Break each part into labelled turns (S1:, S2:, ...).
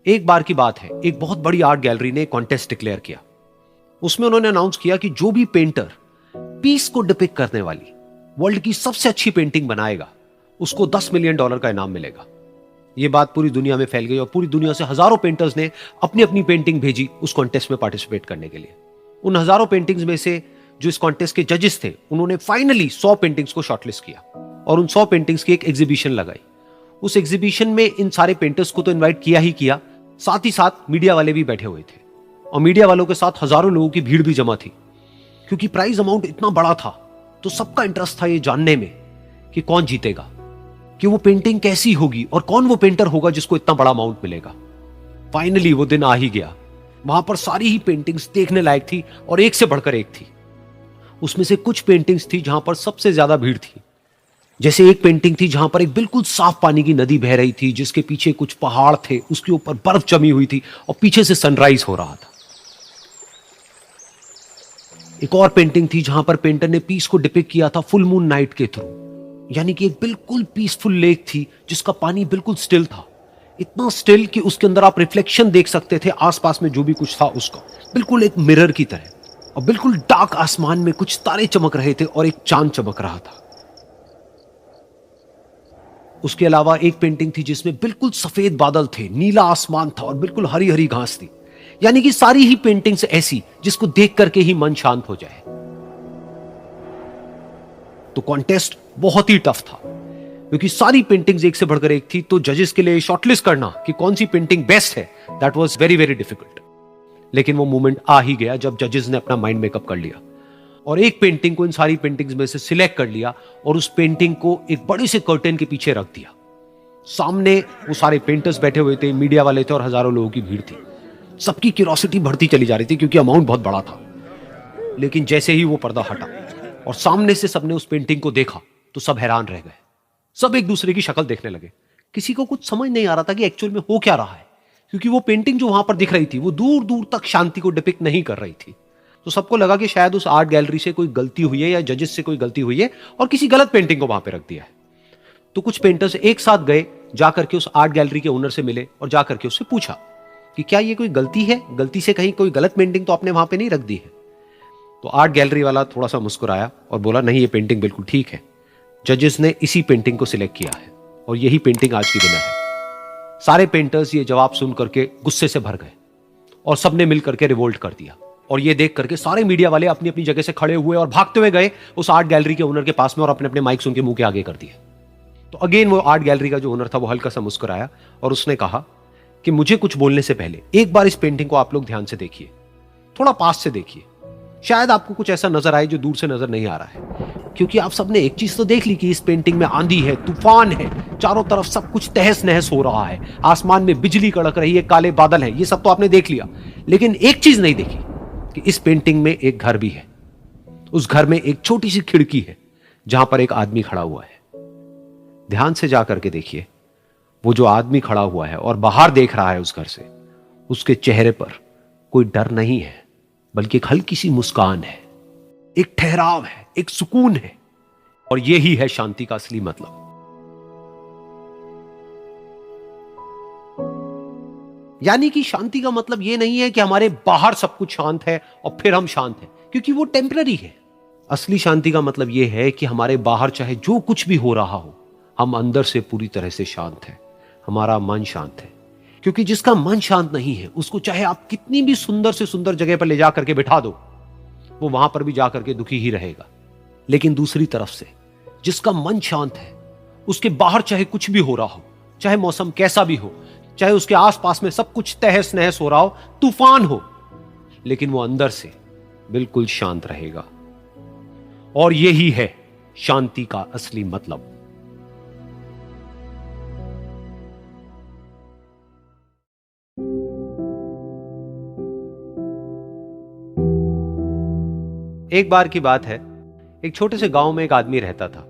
S1: एक बार की बात है, एक बहुत बड़ी आर्ट गैलरी ने कॉन्टेस्ट डिक्लेयर किया। उसमें उन्होंने अनाउंस किया कि जो भी पेंटर पीस को डिपिक्ट करने वाली वर्ल्ड की सबसे अच्छी पेंटिंग बनाएगा उसको $10 मिलियन का इनाम मिलेगा। यह बात पूरी दुनिया में फैल गई और पूरी दुनिया से हजारों पेंटर्स ने अपनी अपनी पेंटिंग भेजी उस कॉन्टेस्ट में पार्टिसिपेट करने के लिए। उन हजारों पेंटिंग्स में से जो इस कॉन्टेस्ट के जजेस थे उन्होंने फाइनली 100 पेंटिंग्स को शॉर्टलिस्ट किया और उन 100 पेंटिंग्स की एक एग्जीबिशन लगाई। उस एग्जीबिशन में इन सारे पेंटर्स को तो इनवाइट किया ही किया, साथ ही साथ मीडिया वाले भी बैठे हुए थे और मीडिया वालों के साथ हजारों लोगों की भीड़ भी जमा थी। क्योंकि प्राइज अमाउंट इतना बड़ा था तो सबका इंटरेस्ट था ये जानने में कि कौन जीतेगा, कि वो पेंटिंग कैसी होगी और कौन वो पेंटर होगा जिसको इतना बड़ा अमाउंट मिलेगा। फाइनली वो दिन आ ही गया। वहां पर सारी ही पेंटिंग्स देखने लायक थी और एक से बढ़कर एक थी। उसमें से कुछ पेंटिंग्स थी जहां पर सबसे ज्यादा भीड़ थी। जैसे एक पेंटिंग थी जहां पर एक बिल्कुल साफ पानी की नदी बह रही थी, जिसके पीछे कुछ पहाड़ थे, उसके ऊपर बर्फ जमी हुई थी और पीछे से सनराइज हो रहा था। एक और पेंटिंग थी जहां पर पेंटर ने पीस को डिपिक्ट किया था फुल मून नाइट के थ्रू, यानी कि एक बिल्कुल पीसफुल लेक थी जिसका पानी बिल्कुल स्टिल था, इतना स्टिल कि उसके अंदर आप रिफ्लेक्शन देख सकते थे आसपास में जो भी कुछ था उसका, बिल्कुल एक मिरर की तरह। और बिल्कुल डार्क आसमान में कुछ तारे चमक रहे थे और एक चांद चमक रहा था। उसके अलावा एक पेंटिंग थी जिसमें बिल्कुल सफेद बादल थे, नीला आसमान था और बिल्कुल हरी हरी घास थी। यानी कि सारी ही पेंटिंग्स ऐसी जिसको देख करके ही मन शांत हो जाए। तो कॉन्टेस्ट बहुत ही टफ था क्योंकि सारी पेंटिंग्स एक से बढ़कर एक थी। तो जजेस के लिए शॉर्टलिस्ट करना कि कौन सी पेंटिंग बेस्ट है, that was very very difficult. लेकिन वो मोमेंट आ ही गया जब जजेस ने अपना माइंड मेकअप कर लिया और एक पेंटिंग को इन सारी पेंटिंग्स में से सिलेक्ट कर लिया और उस पेंटिंग को एक बड़े से कर्टेन के पीछे रख दिया। सामने वो सारे पेंटर्स बैठे हुए थे, मीडिया वाले थे और हजारों लोगों की भीड़ थी। सबकी क्यूरियोसिटी बढ़ती चली जा रही थी क्योंकि अमाउंट बहुत बड़ा था। लेकिन जैसे ही वो पर्दा हटा और सामने से सबने उस पेंटिंग को देखा तो सब हैरान रह गए। सब एक दूसरे की शक्ल देखने लगे। किसी को कुछ समझ नहीं आ रहा था कि एक्चुअल में हो क्या रहा है, क्योंकि वो पेंटिंग जो वहां पर दिख रही थी वो दूर दूर तक शांति को डिपिक्ट नहीं कर रही थी। तो सबको लगा कि शायद उस आर्ट गैलरी से कोई गलती हुई है या जजेस से कोई गलती हुई है और किसी गलत पेंटिंग को वहां पे रख दिया है। तो कुछ पेंटर्स एक साथ गए, जाकर के उस आर्ट गैलरी के ओनर से मिले और जाकर के उससे पूछा कि क्या ये कोई गलती है, गलती से कहीं कोई गलत पेंटिंग तो आपने वहां पे नहीं रख दी है। तो आर्ट गैलरी वाला थोड़ा सा मुस्कुराया और बोला, नहीं ये पेंटिंग बिल्कुल ठीक है, जजेस ने इसी पेंटिंग को सिलेक्ट किया है और यही पेंटिंग आज की विनर है। सारे पेंटर्स ये जवाब सुन करके गुस्से से भर गए और सबने मिल करके रिवोल्ट कर दिया। और ये देख करके सारे मीडिया वाले अपनी अपनी जगह से खड़े हुए और भागते हुए गए उस आर्ट गैलरी के ओनर के पास में और अपने अपने माइक्स उनके मुंह के आगे कर दिए। तो अगेन वो आर्ट गैलरी का जो ओनर था वो हल्का सा मुस्कुराया और उसने कहा कि मुझे कुछ बोलने से पहले एक बार इस पेंटिंग को आप लोग ध्यान से देखिए, थोड़ा पास से देखिए, शायद आपको कुछ ऐसा नजर आए जो दूर से नजर नहीं आ रहा है। क्योंकि आप सबने एक चीज तो देख ली कि इस पेंटिंग में आंधी है, तूफान है, चारों तरफ सब कुछ तहस नहस हो रहा है, आसमान में बिजली कड़क रही है, काले बादल हैं, ये सब तो आपने देख लिया। लेकिन एक चीज नहीं देखी कि इस पेंटिंग में एक घर भी है। उस घर में एक छोटी सी खिड़की है जहां पर एक आदमी खड़ा हुआ है। ध्यान से जाकर के देखिए, वो जो आदमी खड़ा हुआ है और बाहर देख रहा है उस घर से, उसके चेहरे पर कोई डर नहीं है बल्कि एक हल्की सी मुस्कान है, एक ठहराव है, एक सुकून है। और यही है शांति का असली मतलब। यानी कि शांति का मतलब यह नहीं है कि हमारे बाहर सब कुछ शांत है और फिर हम शांत हैं, क्योंकि वो टेम्पररी है। असली शांति का मतलब यह है कि हमारे बाहर चाहे जो कुछ भी हो रहा हो, हम अंदर से पूरी तरह से शांत हैं, हमारा मन शांत है। क्योंकि जिसका मन शांत नहीं है उसको चाहे आप कितनी भी सुंदर से सुंदर जगह पर ले जाकर के बिठा दो, वो वहां पर भी जाकर के दुखी ही रहेगा। लेकिन दूसरी तरफ से जिसका मन शांत है, उसके बाहर चाहे कुछ भी हो रहा हो, चाहे मौसम कैसा भी हो, चाहे उसके आसपास में सब कुछ तहस नहस हो रहा हो, तूफान हो, लेकिन वो अंदर से बिल्कुल शांत रहेगा। और यही है शांति का असली मतलब। एक बार की बात है, एक छोटे से गांव में एक आदमी रहता था।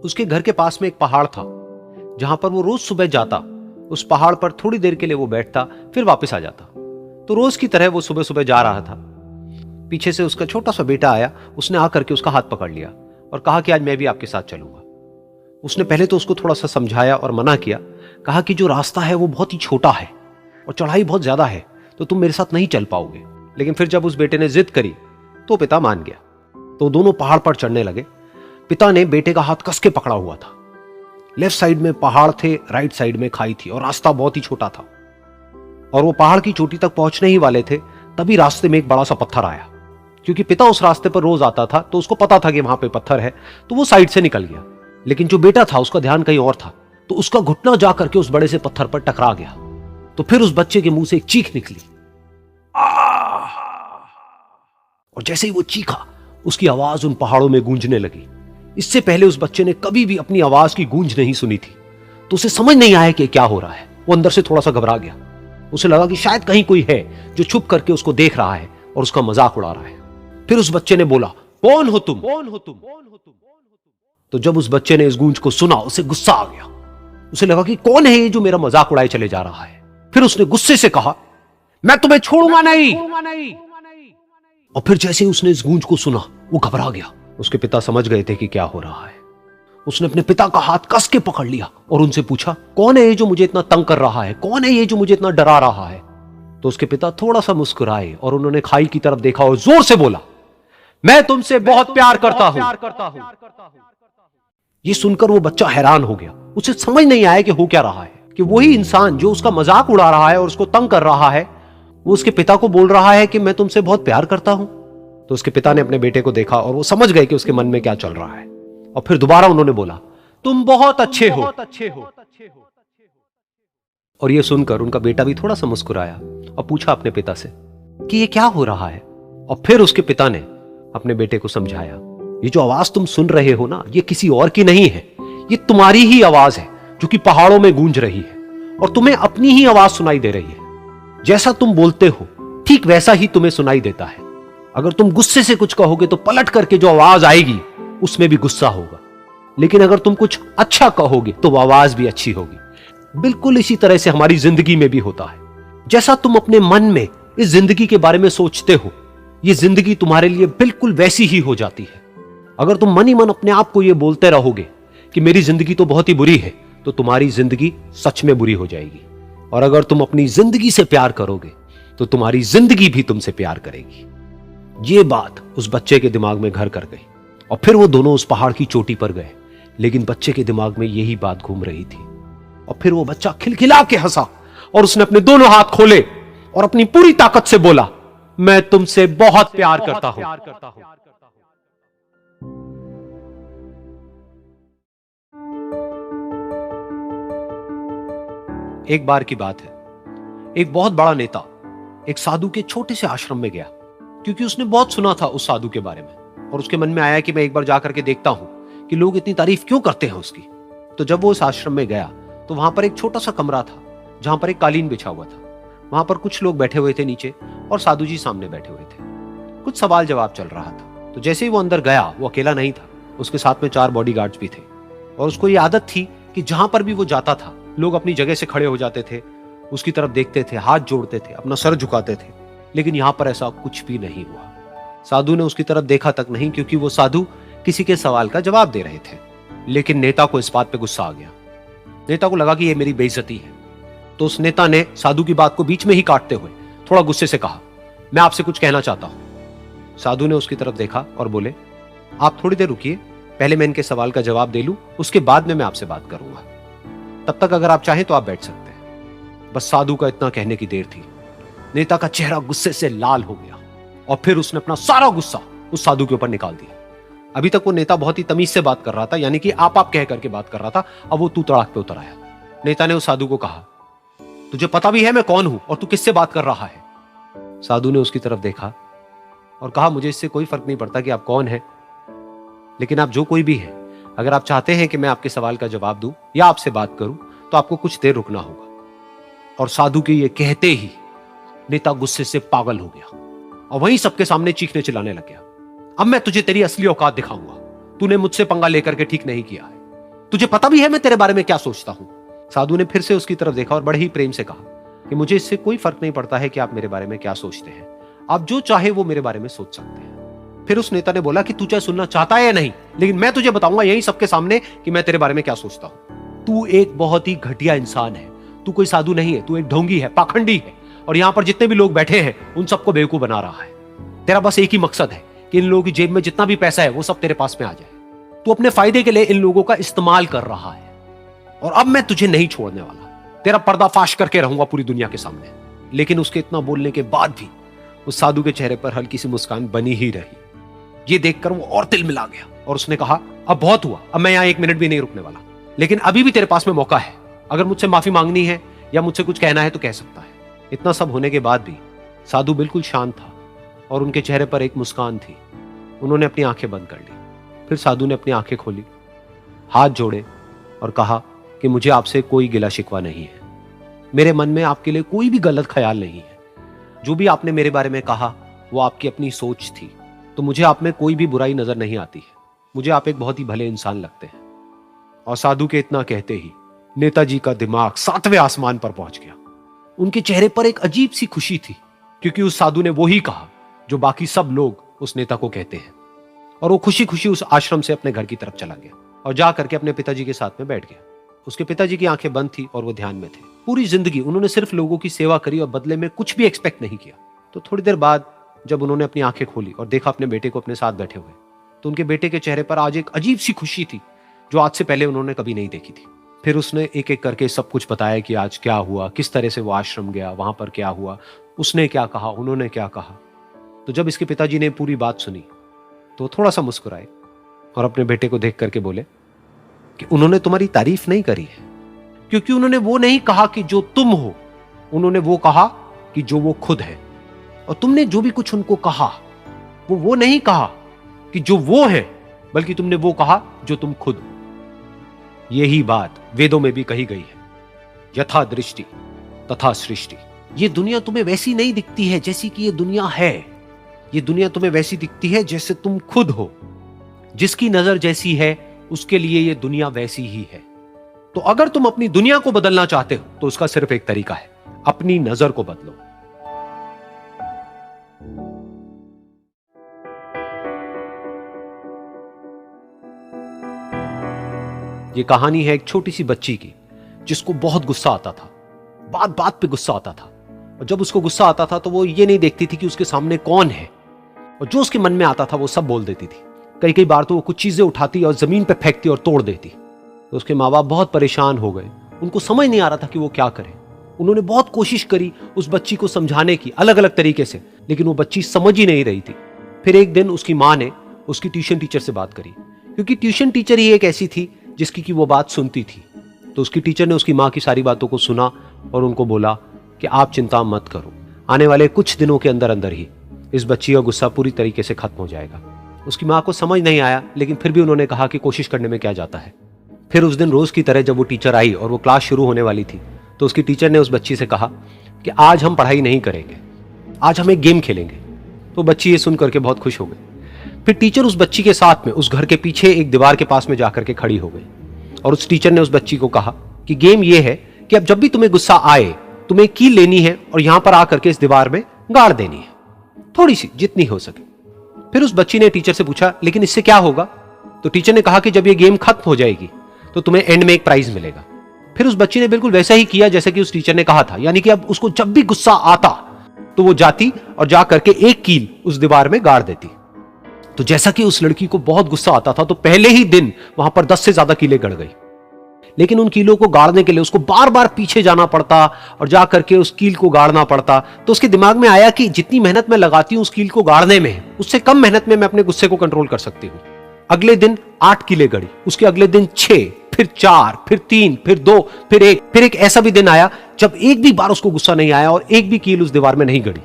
S1: उसके घर के पास में एक पहाड़ था जहां पर वो रोज सुबह जाता, उस पहाड़ पर थोड़ी देर के लिए वो बैठता, फिर वापस आ जाता। तो रोज की तरह वो सुबह सुबह जा रहा था। पीछे से उसका छोटा सा बेटा आया, उसने आकर के उसका हाथ पकड़ लिया और कहा कि आज मैं भी आपके साथ चलूंगा। उसने पहले तो उसको थोड़ा सा समझाया और मना किया, कहा कि जो रास्ता है वो बहुत ही छोटा है, और चढ़ाई बहुत ज्यादा है, तो तुम मेरे साथ नहीं चल पाओगे। लेकिन फिर जब उस बेटे ने जिद करी तो पिता मान गया। तो दोनों पहाड़ पर चढ़ने लगे। पिता ने बेटे का हाथ कस के पकड़ा हुआ था। लेफ्ट साइड में पहाड़ थे, राइट साइड में खाई थी और रास्ता बहुत ही छोटा था। और वो पहाड़ की चोटी तक पहुंचने ही वाले थे, तभी रास्ते में एक बड़ा सा पत्थर आया। क्योंकि पिता उस रास्ते पर रोज आता था तो उसको पता था कि वहां पे पत्थर है, तो वो साइड से निकल गया। लेकिन जो बेटा था उसका ध्यान कहीं और था, तो उसका घुटना जा करके उस बड़े से पत्थर पर टकरा गया। तो फिर उस बच्चे के मुंह से एक चीख निकली, और जैसे ही वो चीखा उसकी आवाज उन पहाड़ों में गूंजने लगी। इससे पहले उस बच्चे ने कभी भी अपनी आवाज की गूंज नहीं सुनी थी, तो उसे समझ नहीं आया कि क्या हो रहा है। वो अंदर से थोड़ा सा घबरा गया। उसे लगा कि शायद कहीं कोई है जो छुप करके उसको देख रहा है और उसका मजाक उड़ा रहा है। फिर उस बच्चे ने बोला, कौन हो तुम? कौन हो तुम? तो जब उस बच्चे ने इस गूंज को सुना, उसे गुस्सा आ गया। उसे लगा कि कौन है ये जो मेरा मजाक उड़ाए चले जा रहा है। फिर उसने गुस्से से कहा, मैं तुम्हें छोड़ूंगा नहीं। और फिर जैसे ही उसने इस गूंज को सुना, वो घबरा गया। उसके पिता समझ गए थे कि क्या हो रहा है। उसने अपने पिता का हाथ कस के पकड़ लिया और उनसे पूछा, कौन है ये जो मुझे इतना तंग कर रहा है? कौन है ये जो मुझे इतना डरा रहा है? तो उसके पिता थोड़ा सा मुस्कुराए और उन्होंने खाई की तरफ देखा और जोर से बोला, मैं तुमसे बहुत प्यार करता हूं। ये सुनकर वो बच्चा हैरान हो गया। उसे समझ नहीं आया कि हो क्या रहा है, कि वही इंसान जो उसका मजाक उड़ा रहा है और उसको तंग कर रहा है, वो उसके पिता को बोल रहा है कि मैं तुमसे बहुत प्यार करता हूं। तो उसके पिता ने अपने बेटे को देखा और वो समझ गए कि उसके मन में क्या चल रहा है। और फिर दोबारा उन्होंने बोला, तुम बहुत अच्छे हो। और ये सुनकर उनका बेटा भी थोड़ा सा मुस्कुराया और पूछा अपने पिता से कि ये क्या हो रहा है। और फिर उसके पिता ने अपने बेटे को समझाया, ये जो आवाज तुम सुन रहे हो ना, ये किसी और की नहीं है, ये तुम्हारी ही आवाज है जो कि पहाड़ों में गूंज रही है और तुम्हें अपनी ही आवाज सुनाई दे रही है। जैसा तुम बोलते हो ठीक वैसा ही तुम्हें सुनाई देता है। अगर तुम गुस्से से कुछ कहोगे तो पलट करके जो आवाज आएगी उसमें भी गुस्सा होगा, लेकिन अगर तुम कुछ अच्छा कहोगे तो वो आवाज भी अच्छी होगी। बिल्कुल इसी तरह से हमारी जिंदगी में भी होता है। जैसा तुम अपने मन में इस जिंदगी के बारे में सोचते हो, ये जिंदगी तुम्हारे लिए बिल्कुल वैसी ही हो जाती है। अगर तुम मन ही मन अपने आप को ये बोलते रहोगे कि मेरी जिंदगी तो बहुत ही बुरी है, तो तुम्हारी जिंदगी सच में बुरी हो जाएगी। और अगर तुम अपनी जिंदगी से प्यार करोगे तो तुम्हारी जिंदगी भी तुमसे प्यार करेगी। ये बात उस बच्चे के दिमाग में घर कर गई और फिर वो दोनों उस पहाड़ की चोटी पर गए। लेकिन बच्चे के दिमाग में यही बात घूम रही थी। और फिर वो बच्चा खिलखिला के हंसा और उसने अपने दोनों हाथ खोले और अपनी पूरी ताकत से बोला, मैं तुमसे बहुत प्यार करता हूं। एक बार की बात है, एक बहुत बड़ा नेता एक साधु के छोटे से आश्रम में गया, क्योंकि उसने बहुत सुना था उस साधु के बारे में और उसके मन में आया कि मैं एक बार जाकर के देखता हूं कि लोग इतनी तारीफ क्यों करते हैं उसकी। तो जब वो उस आश्रम में गया तो वहां पर एक छोटा सा कमरा था जहां पर एक कालीन बिछा हुआ था। वहां पर कुछ लोग बैठे हुए थे नीचे और साधु जी सामने बैठे हुए थे। कुछ सवाल जवाब चल रहा था। तो जैसे ही वो अंदर गया, वो अकेला नहीं था, उसके साथ में 4 बॉडीगार्ड्स भी थे। और उसको ये आदत थी कि जहां पर भी वो जाता था लोग अपनी जगह से खड़े हो जाते थे, उसकी तरफ देखते थे, हाथ जोड़ते थे, अपना सर झुकाते थे। लेकिन यहां पर ऐसा कुछ भी नहीं हुआ। साधु ने उसकी तरफ देखा तक नहीं, क्योंकि वो साधु किसी के सवाल का जवाब दे रहे थे। लेकिन नेता को इस बात पे गुस्सा आ गया। नेता को लगा कि ये मेरी बेइज्जती है। तो उस नेता ने साधु की बात को बीच में ही काटते हुए थोड़ा गुस्से से कहा, मैं आपसे कुछ कहना चाहता हूं। साधु ने उसकी तरफ देखा और बोले, आप थोड़ी देर रुकिए, पहले मैं इनके सवाल का जवाब दे लूं, उसके बाद में मैं आपसे बात करूंगा। तब तक अगर आप चाहें तो आप बैठ सकते हैं। बस साधु का इतना कहने की देर थी। नेता का चेहरा गुस्से से लाल हो गया और फिर उसने अपना सारा गुस्सा उस साधु के ऊपर निकाल दिया। अभी तक वो नेता बहुत ही तमीज से बात कर रहा था, यानी कि आप कह करके बात कर रहा था। अब वो तू तड़ाक पे उतर आया। नेता ने उस साधु को कहा, तुझे पता भी है मैं कौन हूं और तू किससे बात कर रहा है? साधु ने उसकी तरफ देखा और कहा, मुझे इससे कोई फर्क नहीं पड़ता कि आप कौन हैं, लेकिन आप जो कोई भी हैं, अगर आप चाहते हैं कि मैं आपके सवाल का जवाब दूं या आपसे बात करूं तो आपको कुछ देर रुकना होगा। और साधु के ये कहते ही नेता गुस्से से पागल हो गया और वहीं सबके सामने चीखने चिल्लाने लग गया, अब मैं तुझे तेरी असली औकात दिखाऊंगा। तूने मुझसे पंगा लेकर के ठीक नहीं किया है। तुझे पता भी है मैं तेरे बारे में क्या सोचता हूं। साधु ने फिर से उसकी तरफ देखा और बड़े ही प्रेम से कहा कि मुझे इससे कोई फर्क नहीं पड़ता है कि आप मेरे बारे में क्या सोचते हैं। आप जो चाहे वो मेरे बारे में सोच सकते हैं। फिर उस नेता ने बोला कि तू चाहे सुनना चाहता है या नहीं, लेकिन मैं तुझे बताऊंगा यही सबके सामने कि मैं तेरे बारे में क्या सोचता हूं। तू एक बहुत ही घटिया इंसान है। तू कोई साधु नहीं है, तू एक ढोंगी है, पाखंडी है, और यहां पर जितने भी लोग बैठे हैं उन सबको बेवकूफ बना रहा है। तेरा बस एक ही मकसद है कि इन लोगों की जेब में जितना भी पैसा है वो सब तेरे पास में आ जाए। तू अपने फायदे के लिए इन लोगों का इस्तेमाल कर रहा है, और अब मैं तुझे नहीं छोड़ने वाला, तेरा पर्दाफाश करके रहूंगा पूरी दुनिया के सामने। लेकिन उसके इतना बोलने के बाद भी उस साधु के चेहरे पर हल्की सी मुस्कान बनी ही रही। ये देखकर वो और तिल मिला गया और उसने कहा, अब बहुत हुआ, अब मैं यहां एक मिनट भी नहीं रुकने वाला, लेकिन अभी भी तेरे पास में मौका है। अगर मुझसे माफी मांगनी है या मुझसे कुछ कहना है तो कह सकता है। इतना सब होने के बाद भी साधु बिल्कुल शांत था और उनके चेहरे पर एक मुस्कान थी। उन्होंने अपनी आंखें बंद कर ली। फिर साधु ने अपनी आंखें खोली, हाथ जोड़े और कहा कि मुझे आपसे कोई गिला शिकवा नहीं है, मेरे मन में आपके लिए कोई भी गलत ख्याल नहीं है। जो भी आपने मेरे बारे में कहा वो आपकी अपनी सोच थी, तो मुझे आप में कोई भी बुराई नजर नहीं आती है। मुझे आप एक बहुत ही भले इंसान लगते हैं। और साधु के इतना कहते ही नेताजी का दिमाग 7वें आसमान पर पहुंच गया। उनके चेहरे पर एक अजीब सी खुशी थी, क्योंकि उस साधु ने वो ही कहा जो बाकी सब लोग उस नेता को कहते हैं। और वो खुशी खुशी उस आश्रम से अपने घर की तरफ चला गया और जा करके अपने पिताजी के साथ में बैठ गया। उसके पिताजी की आंखें बंद थी और वो ध्यान में थे। पूरी जिंदगी उन्होंने सिर्फ लोगों की सेवा करी और बदले में कुछ भी एक्सपेक्ट नहीं किया। तो थोड़ी देर बाद जब उन्होंने अपनी आंखें खोली और देखा अपने बेटे को अपने साथ बैठे हुए, तो उनके बेटे के चेहरे पर आज एक अजीब सी खुशी थी जो आज से पहले उन्होंने कभी नहीं देखी थी। फिर उसने एक एक करके सब कुछ बताया कि आज क्या हुआ, किस तरह से वो आश्रम गया, वहां पर क्या हुआ, उसने क्या कहा, उन्होंने क्या कहा। तो जब इसके पिताजी ने पूरी बात सुनी तो थोड़ा सा मुस्कुराए और अपने बेटे को देख करके बोले कि उन्होंने तुम्हारी तारीफ नहीं करी है, क्योंकि उन्होंने वो नहीं कहा कि जो तुम हो, उन्होंने वो कहा कि जो वो खुद है। और तुमने जो भी कुछ उनको कहा वो नहीं कहा कि जो वो है, बल्कि तुमने वो कहा जो तुम खुद हो। यही बात वेदों में भी कही गई है, यथा दृष्टि तथा सृष्टि। ये दुनिया तुम्हें वैसी नहीं दिखती है जैसी कि ये दुनिया है। ये दुनिया तुम्हें वैसी दिखती है जैसे तुम खुद हो। जिसकी नजर जैसी है उसके लिए ये दुनिया वैसी ही है। तो अगर तुम अपनी दुनिया को बदलना चाहते हो तो उसका सिर्फ एक तरीका है, अपनी नजर को बदलो। ये कहानी है एक छोटी सी बच्ची की जिसको बहुत गुस्सा आता था, बात बात पे गुस्सा आता था। और जब उसको गुस्सा आता था तो वो ये नहीं देखती थी कि उसके सामने कौन है, और जो उसके मन में आता था वो सब बोल देती थी। कई कई बार तो वो कुछ चीजें उठाती और जमीन पे फेंकती और तोड़ देती। तो उसके माँ बाप बहुत परेशान हो गए, उनको समझ नहीं आ रहा था कि वो क्या करें। उन्होंने बहुत कोशिश करी उस बच्ची को समझाने की अलग अलग तरीके से, लेकिन वो बच्ची समझ ही नहीं रही थी। फिर एक दिन उसकी माँ ने उसकी ट्यूशन टीचर से बात करी, क्योंकि ट्यूशन टीचर ही एक ऐसी थी जिसकी कि वो बात सुनती थी। तो उसकी टीचर ने उसकी माँ की सारी बातों को सुना और उनको बोला कि आप चिंता मत करो, आने वाले कुछ दिनों के अंदर अंदर ही इस बच्ची का गुस्सा पूरी तरीके से खत्म हो जाएगा। उसकी माँ को समझ नहीं आया, लेकिन फिर भी उन्होंने कहा कि कोशिश करने में क्या जाता है। फिर उस दिन रोज की तरह जब वो टीचर आई और वो क्लास शुरू होने वाली थी, तो उसकी टीचर ने उस बच्ची से कहा कि आज हम पढ़ाई नहीं करेंगे, आज हम एक गेम खेलेंगे। तो बच्ची ये सुन करके बहुत खुश हो गई। फिर टीचर उस बच्ची के साथ में उस घर के पीछे एक दीवार के पास में जाकर के खड़ी हो गई, और उस टीचर ने उस बच्ची को कहा कि गेम ये है कि अब जब भी तुम्हें गुस्सा आए, तुम्हें कील लेनी है और यहां पर आकर के इस दीवार में गाड़ देनी है, थोड़ी सी, जितनी हो सके। फिर उस बच्ची ने टीचर से पूछा, लेकिन इससे क्या होगा? तो टीचर ने कहा कि जब ये गेम खत्म हो जाएगी तो तुम्हें एंड में एक प्राइज मिलेगा। फिर उस बच्ची ने बिल्कुल वैसा ही किया जैसे कि उस टीचर ने कहा था, यानी कि अब उसको जब भी गुस्सा आता तो वो जाती और जा करके एक कील उस दीवार में गाड़ देती। तो जैसा कि उस लड़की को बहुत गुस्सा आता था, तो पहले ही दिन वहां पर 10 से ज्यादा कीलें गड़ गई। लेकिन उन कीलों को गाड़ने के लिए उसको बार बार पीछे जाना पड़ता और जा करके उस कील को गाड़ना पड़ता। तो उसके दिमाग में आया कि जितनी मेहनत मैं लगाती हूं उस कील को गाड़ने में, उससे कम मेहनत में मैं अपने गुस्से को कंट्रोल कर सकती हूं। अगले दिन 8 कीलें गड़ी, उसके अगले दिन 6, फिर 4, फिर 3, फिर 2, फिर 1। फिर एक ऐसा भी दिन आया जब एक भी बार उसको गुस्सा नहीं आया और एक भी कील उस दीवार में नहीं गड़ी,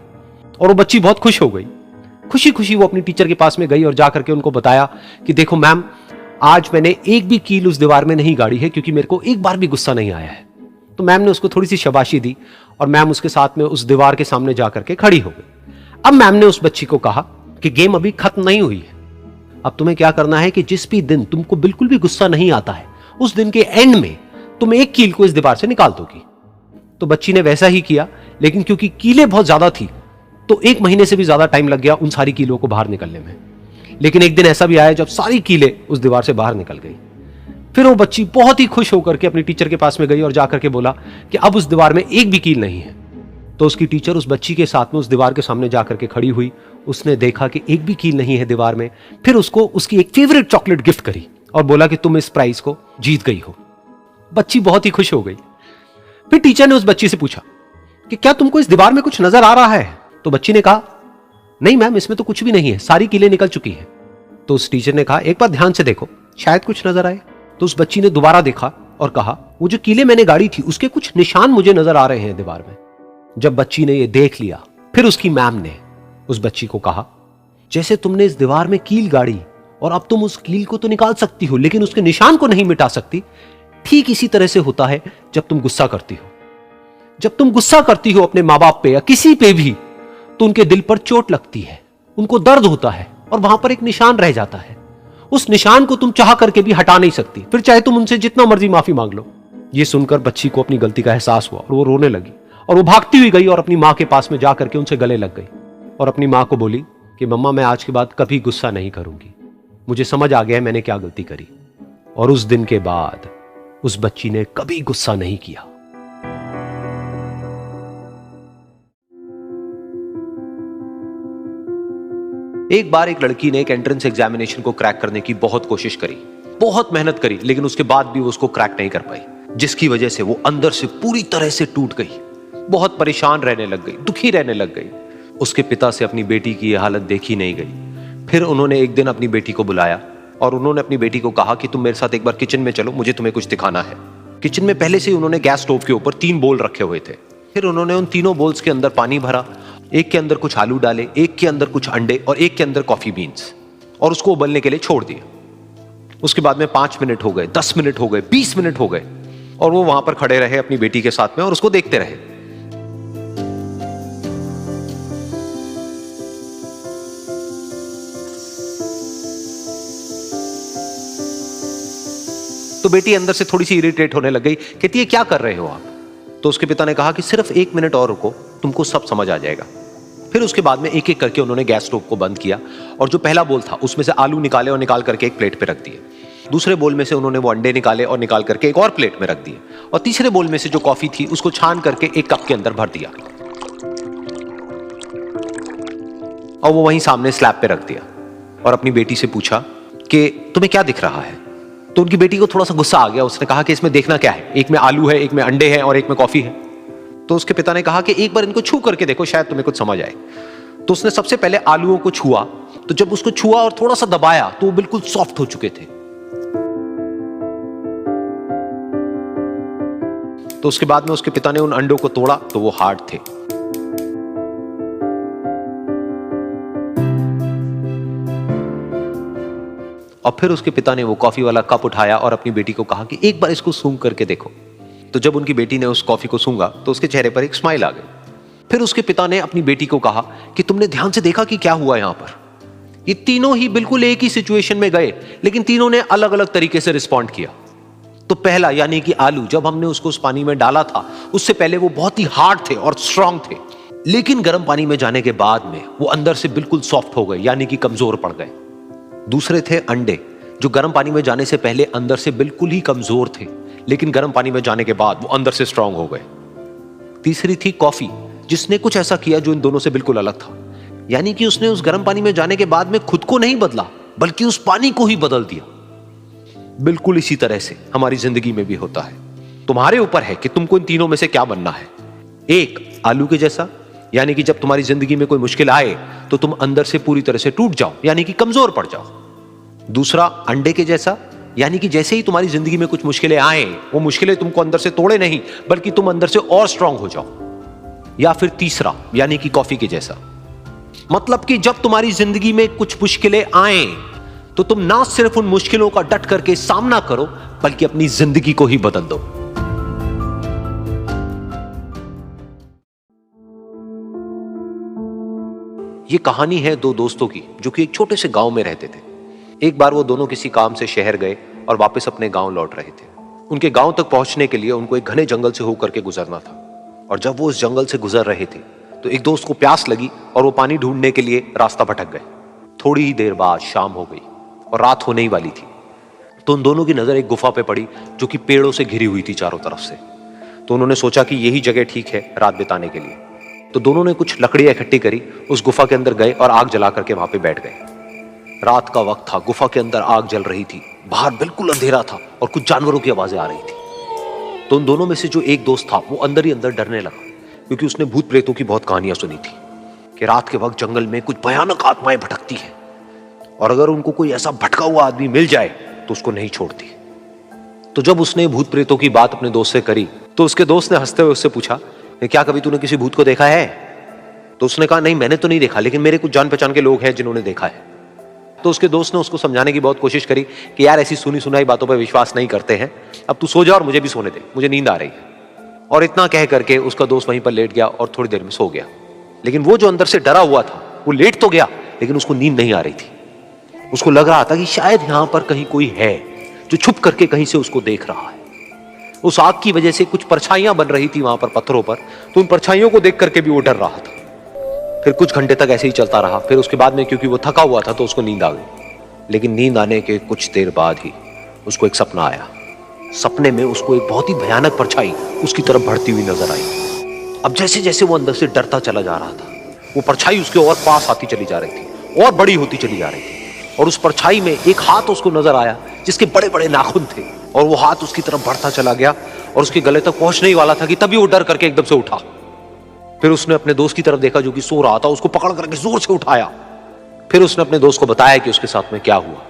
S1: और वो बच्ची बहुत खुश हो गई। खुशी खुशी वो अपनी टीचर के पास में गई और जाकर के उनको बताया कि देखो मैम, आज मैंने एक भी कील उस दीवार में नहीं गाड़ी है, क्योंकि मेरे को एक बार भी गुस्सा नहीं आया है। तो मैम ने उसको थोड़ी सी शाबाशी दी और मैम उसके साथ में उस दीवार के सामने जाकर के खड़ी हो गई। अब मैम ने उस बच्ची को कहा कि गेम अभी खत्म नहीं हुई है, अब तुम्हें क्या करना है कि जिस भी दिन तुमको बिल्कुल भी गुस्सा नहीं आता है, उस दिन के एंड में तुम एक कील को इस दीवार से निकाल दोगी। तो बच्ची ने वैसा ही किया, लेकिन क्योंकि कीलें बहुत ज्यादा थी तो 1 महीने से भी ज्यादा टाइम लग गया उन सारी कीलों को बाहर निकलने में। लेकिन एक दिन ऐसा भी आया जब सारी कीलें उस दीवार से बाहर निकल गई। फिर वो बच्ची बहुत ही खुश होकर के अपनी टीचर के पास में गई और जाकर के बोला कि अब उस दीवार में एक भी कील नहीं है। तो उसकी टीचर उस बच्ची के साथ में उस दीवार के सामने जाकर के खड़ी हुई। उसने देखा कि एक भी कील नहीं है दीवार में। फिर उसको उसकी एक फेवरेट चॉकलेट गिफ्ट करी और बोला कि तुम इस प्राइज को जीत गई हो। बच्ची बहुत ही खुश हो गई। फिर टीचर ने उस बच्ची से पूछा कि क्या तुमको इस दीवार में कुछ नजर आ रहा है? तो बच्ची ने कहा, नहीं मैम, इसमें तो कुछ भी नहीं है, सारी कीलें निकल चुकी हैं। तो उस टीचर ने कहा, एक बार ध्यान से देखो, शायद कुछ नजर आए। तो उस बच्ची ने दोबारा देखा और कहा, वो जो कीलें मैंने गाड़ी थी उसके कुछ निशान मुझे नजर आ रहे हैं दीवार में। जब बच्ची ने ये देख लिया, फिर उसकी मैम ने उस बच्ची को कहा, जैसे तुमने इस दीवार में कील गाड़ी और अब तुम उस कील को तो निकाल सकती हो लेकिन उसके निशान को नहीं मिटा सकती, ठीक इसी तरह से होता है जब तुम गुस्सा करती हो। जब तुम गुस्सा करती हो अपने माँ बाप पे या किसी पे भी, तो उनके दिल पर चोट लगती है, उनको दर्द होता है और वहां पर एक निशान रह जाता है। उस निशान को तुम चाह करके भी हटा नहीं सकती, फिर चाहे तुम उनसे जितना मर्जी माफी मांग लो। ये सुनकर बच्ची को अपनी गलती का एहसास हुआ और वो रोने लगी और वो भागती हुई गई और अपनी माँ के पास में जाकर के उनसे गले लग गई और अपनी माँ को बोली कि मम्मा, मैं आज के बाद कभी गुस्सा नहीं करूंगी, मुझे समझ आ गया है मैंने क्या गलती करी। और उस दिन के बाद उस बच्ची ने कभी गुस्सा नहीं किया। एक बार एक लड़की ने एक एंट्रेंस एग्जामिनेशन को क्रैक करने की बहुत कोशिश करी, बहुत मेहनत करी, लेकिन उसके बाद भी वो उसको क्रैक नहीं कर पाई, जिसकी वजह से वो अंदर से पूरी तरह से टूट गई, बहुत परेशान रहने लग गई, दुखी रहने लग गई। उसके पिता से अपनी बेटी की यह हालत देखी नहीं गई। फिर उन्होंने एक दिन अपनी बेटी को बुलाया और उन्होंने अपनी बेटी को कहा कि तुम मेरे साथ एक बार किचन में चलो, मुझे तुम्हें कुछ दिखाना है। किचन में पहले से ही उन्होंने गैस स्टोव के ऊपर 3 बोल रखे हुए थे। फिर उन्होंने उन तीनों बोल्स के अंदर पानी भरा, एक के अंदर कुछ आलू डाले, एक के अंदर कुछ अंडे और एक के अंदर कॉफी बीन्स, और उसको उबलने के लिए छोड़ दिया। उसके बाद में 5 मिनट हो गए, 10 मिनट हो गए, 20 मिनट हो गए और वो वहां पर खड़े रहे अपनी बेटी के साथ में और उसको देखते रहे। तो बेटी अंदर से थोड़ी सी इरिटेट होने लग गई, कहती है क्या कर रहे हो आप? तो उसके पिता ने कहा कि सिर्फ 1 मिनट और रुको, तुमको सब समझ आ जाएगा। फिर उसके बाद में एक एक करके उन्होंने गैस स्टोव को बंद किया और जो पहला बोल था उसमें से आलू निकाले और निकाल करके एक प्लेट पे रख दिए। दूसरे बोल में से उन्होंने वो अंडे निकाले और निकाल करके एक और प्लेट में रख दिए और तीसरे बोल में से जो कॉफी थी उसको छान करके एक कप के अंदर भर दिया और वो वहीं सामने स्लैब पे रख दिया और अपनी बेटी से पूछा कि तुम्हें क्या दिख रहा है? तो उनकी बेटी को थोड़ा सा गुस्सा आ गया। उसने कहा कि इसमें देखना क्या है, एक में आलू है, एक में अंडे हैं और एक में कॉफी है। तो उसके पिता ने कहा कि एक बार इनको छू करके देखो, शायद तुम्हें कुछ समझ आए। तो उसने सबसे पहले आलूओं को छुआ, तो जब उसको छुआ और थोड़ा सा दबाया तो वो बिल्कुल सॉफ्ट हो चुके थे। तो उसके बाद में उसके पिता ने उन अंडों को तोड़ा तो वो हार्ड थे। और फिर उसके पिता ने वो कॉफी वाला कप उठाया और अपनी बेटी को कहा कि एक बार इसको सूंघ करके देखो। तो जब उनकी बेटी ने उस कॉफी को सूंघा तो उसके चेहरे पर एक स्माइल आ गई। फिर उसके पिता ने अपनी बेटी को कहा कि तुमने ध्यान से देखा कि क्या हुआ यहां पर? ये तीनों ही बिल्कुल एक ही सिचुएशन में गए, लेकिन तीनों ने अलग अलग तरीके से रिस्पॉन्ड किया। तो पहला यानी कि आलू, जब हमने उसको उस पानी में डाला था उससे पहले वो बहुत ही हार्ड थे और स्ट्रांग थे, लेकिन गर्म पानी में जाने के बाद में वो अंदर से बिल्कुल सॉफ्ट हो गए, यानी कि कमजोर पड़ गए। दूसरे थे अंडे, जो गर्म पानी में जाने से पहले अंदर से बिल्कुल ही कमजोर थे, लेकिन गर्म पानी में जाने के बाद वो अंदर से स्ट्रांग हो गए। तीसरी थी कॉफी, जिसने कुछ ऐसा किया जो इन दोनों से बिल्कुल अलग था, यानी कि उसने उस गर्म पानी में जाने के बाद में खुद को नहीं बदला बल्कि उस पानी को ही बदल दिया। बिल्कुल इसी तरह से हमारी जिंदगी में भी होता है। तुम्हारे ऊपर है कि तुमको इन तीनों में से क्या बनना है। एक, आलू के जैसा, यानी कि जब तुम्हारी जिंदगी में कोई मुश्किल आए तो तुम अंदर से पूरी तरह से टूट जाओ, यानी कि कमजोर पड़ जाओ। दूसरा, अंडे के जैसा, यानी कि जैसे ही तुम्हारी जिंदगी में कुछ मुश्किलें आए, वो मुश्किलें तुमको अंदर से तोड़े नहीं बल्कि तुम अंदर से और स्ट्रांग हो जाओ। या फिर तीसरा, यानी कि कॉफी के जैसा, मतलब कि जब तुम्हारी जिंदगी में कुछ मुश्किलें आए तो तुम ना सिर्फ उन मुश्किलों का डट करके सामना करो बल्कि अपनी जिंदगी को ही बदल दो। ये कहानी है दो दोस्तों की जो कि एक छोटे से गांव में रहते थे। एक बार वो दोनों किसी काम से शहर गए और वापस अपने गांव लौट रहे थे। उनके गांव तक पहुंचने के लिए उनको एक घने जंगल से होकर के गुजरना था, और जब वो उस जंगल से गुजर रहे थे तो एक दोस्त को प्यास लगी और वो पानी ढूंढने के लिए रास्ता भटक गए। थोड़ी ही देर बाद शाम हो गई और रात होने ही वाली थी। तो उन दोनों की नजर एक गुफा पे पड़ी जो कि पेड़ों से घिरी हुई थी चारों तरफ से। तो उन्होंने सोचा कि यही जगह ठीक है रात बिताने के लिए। तो दोनों ने कुछ लकड़ियां इकट्ठी करी, उस गुफा के अंदर गए और आग जला करके वहां पे बैठ गए। रात का वक्त था, गुफा के अंदर आग जल रही थी, बाहर बिल्कुल अंधेरा था और कुछ जानवरों की आवाजें आ रही थी। तो उन दोनों में से जो एक दोस्त था वो अंदर ही अंदर डरने लगा, क्योंकि उसने भूत प्रेतों की बहुत कहानियां सुनी थी कि रात के वक्त जंगल में कुछ भयानक आत्माएं भटकती हैं और अगर उनको कोई ऐसा भटका हुआ आदमी मिल जाए तो उसको नहीं छोड़ती। तो जब उसने भूत प्रेतों की बात अपने दोस्त से करी तो उसके दोस्त ने हंसते हुए उससे पूछा, क्या कभी तूने किसी भूत को देखा है? तो उसने कहा, नहीं मैंने तो नहीं देखा, लेकिन मेरे कुछ जान पहचान के लोग हैं जिन्होंने देखा है। तो उसके दोस्त ने उसको समझाने की बहुत कोशिश करी कि यार ऐसी सुनी सुनाई बातों पर विश्वास नहीं करते हैं, अब तू सो जा और मुझे भी सोने दे, मुझे नींद आ रही है। और इतना कह करके उसका दोस्त वहीं पर लेट गया और थोड़ी देर में सो गया। लेकिन वो जो अंदर से डरा हुआ था वो लेट तो गया, लेकिन उसको नींद नहीं आ रही थी। उसको लग रहा था कि शायद यहां पर कहीं कोई है जो छुप करके कहीं से उसको देख रहा है। उस आग की वजह से कुछ परछाइयां बन रही थी वहां पर पत्थरों पर, तो उन परछाइयों को देख करके भी वो डर रहा था। फिर कुछ घंटे तक ऐसे ही चलता रहा। फिर उसके बाद में क्योंकि वो थका हुआ था तो उसको नींद आ गई। लेकिन नींद आने के कुछ देर बाद ही उसको एक सपना आया। सपने में उसको एक बहुत ही भयानक परछाई उसकी तरफ बढ़ती हुई नजर आई। अब जैसे जैसे वो अंदर से डरता चला जा रहा था, वो परछाई उसके और पास आती चली जा रही थी और बड़ी होती चली जा रही थी। और उस परछाई में एक हाथ उसको नजर आया जिसके बड़े बड़े नाखून थे, और वो हाथ उसकी तरफ बढ़ता चला गया और उसके गले तक पहुंचने ही वाला था कि तभी वो डर करके एकदम से उठा। फिर उसने अपने दोस्त की तरफ देखा जो कि सो रहा था, उसको पकड़ करके जोर से उठाया। फिर उसने अपने दोस्त को बताया कि उसके साथ में क्या हुआ।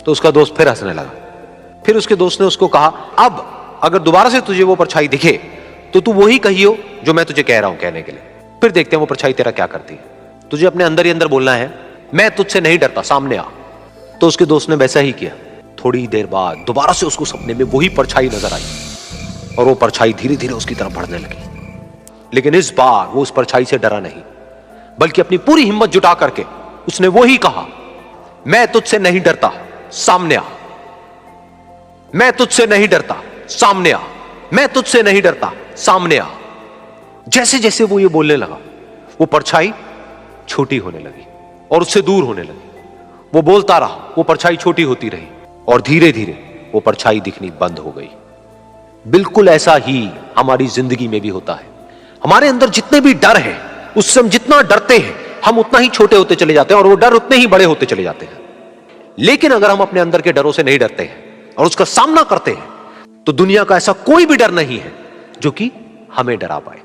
S1: तो उसका दोस्त फिर हंसने लगा। फिर उसके दोस्त ने उसको कहा, अब अगर दोबारा से तुझे वो परछाई दिखे तो तू वही कहियो जो मैं तुझे कह रहा हूं कहने के लिए, फिर देखते हैं वो परछाई तेरा क्या करती है। तुझे अपने अंदर ही अंदर बोलना है, मैं तुझसे नहीं डरता, सामने आ। तो उसके दोस्त ने वैसा ही किया। थोड़ी देर बाद दोबारा से उसको सपने में वही परछाई नजर आई और वो परछाई धीरे धीरे उसकी तरफ बढ़ने लगी। लेकिन इस बार वो उस परछाई से डरा नहीं, बल्कि अपनी पूरी हिम्मत जुटा करके उसने वही कहा, मैं तुझसे नहीं डरता, सामने आ। मैं तुझसे नहीं डरता, सामने आ। मैं तुझसे नहीं डरता, सामने आ। जैसे जैसे वो ये बोलने लगा, वो परछाई छोटी होने लगी और उससे दूर होने लगी। वो बोलता रहा, वो परछाई छोटी होती रही और धीरे धीरे वो परछाई दिखनी बंद हो गई। बिल्कुल ऐसा ही हमारी जिंदगी में भी होता है। हमारे अंदर जितने भी डर है, उससे हम जितना डरते हैं हम उतना ही छोटे होते चले जाते हैं और वो डर उतने ही बड़े होते चले जाते हैं। लेकिन अगर हम अपने अंदर के डरों से नहीं डरते हैं और उसका सामना करते हैं तो दुनिया का ऐसा कोई भी डर नहीं है जो कि हमें डरा पाए।